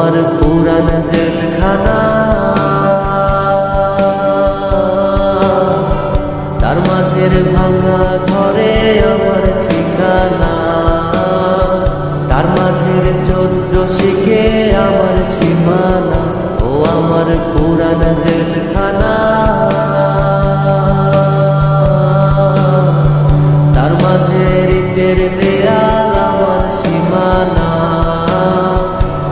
আমার পুরান জেলখানা, তার মাঝের ভাঙা ঘরে আমার ঠিকানা, তার মাঝের 14 শিকে আমার সীমানা। ও আমার পুরান জেলখানা, তার মাঝের ইটের দেয়াল আমার সীমানা,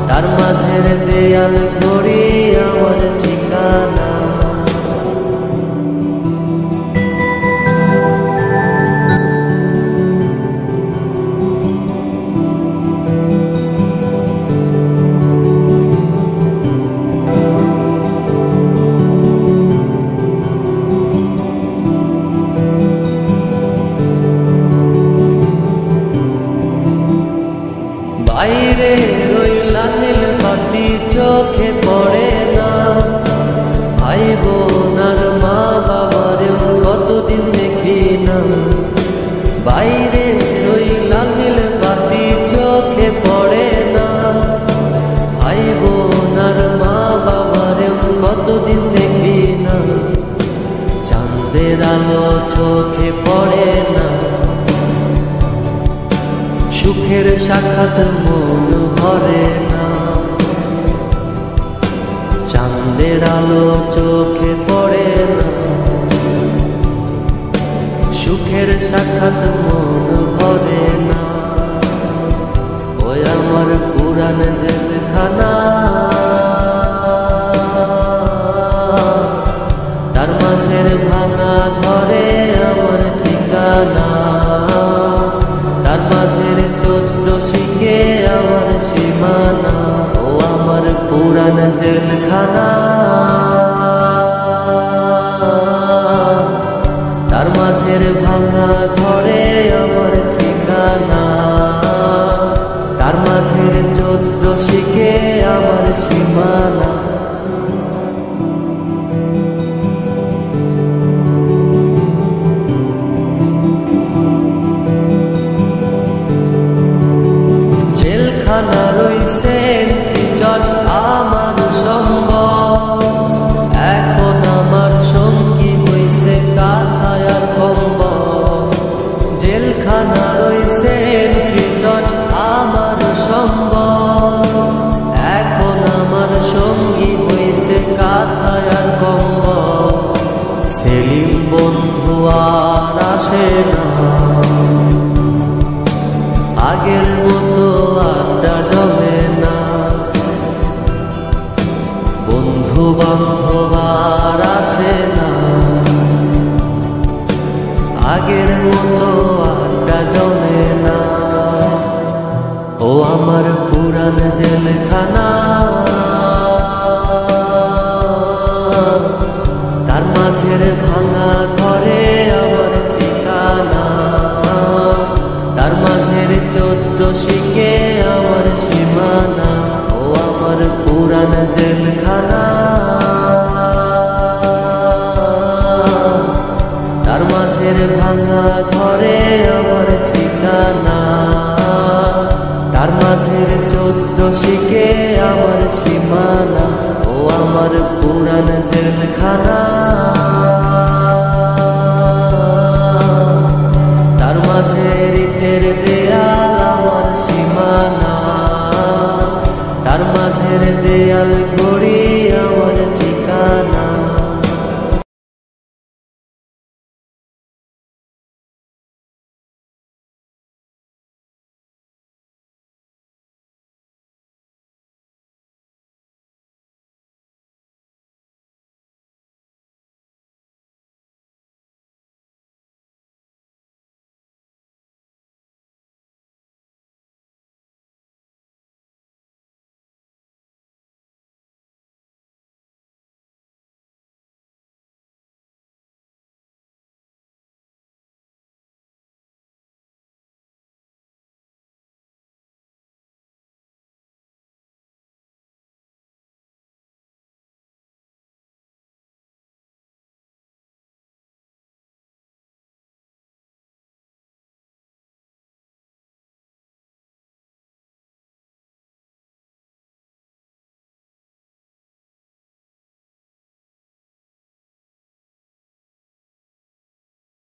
তার মাঝের দেয়াল ঘড়ি আমার ঠিকানা। বাইরে ওই লাল বাতি চোখে পড়ে না, ভাই বোন আর মা বাবারেও কতদিন দেখি না। বাইরে ওই লাল বাতি চোখে পড়ে না, ভাই বোন আর মা বাবারেও কতদিন দেখি না। চাঁদের আলো চোখে পড়ে না, সুখের সাক্ষাৎ মন ভরে না। চাঁদের আলো চোখে পড়ে না, সুখের সাক্ষাৎ মন ভরে না। ওই আমার পুরান জেলখানা, তার মাঝের ভাঙা ঘরে আমার ঠিকানা, তার মাঝের 14 শিকে আমার সীমানা। ও আমার পুরান জেলখানা, তার মাঝের ভাঙা ঘরে আমার ঠিকানা, তার মাঝের 14 শিকে আমার সীমানা। জেলখানার ওই সেন্ট্রি জজ আমার সম্বল, এখন আমার সঙ্গী হইছে কাঁথা আর কম্বল। জেলখানার ওই সেন্ট্রি জজ আমার সম্বল, এখন আমার সঙ্গী হইছে কাঁথা আর কম্বল। সেলিম বন্ধু আর আসে না, আগের মতো আড্ডা জমে না। বন্ধু বান্ধব আর আসে না, আগের মতো আড্ডা জমে না। ও আমার পুরান জেলখানা, তার মাঝের ভাঙা ঘরে আমার ঠিকানা, তার মাঝের 14 শিকে আমার সীমানা। ও আমার পুরান জেলখানা, তার মাঝের ভাঙা ঘরে আমার ঠিকানা, তার মাঝের 14 শিকে আমার সীমানা। ও আমার পুরান জেলখানা, তার মাঝের ইটের দেয়াল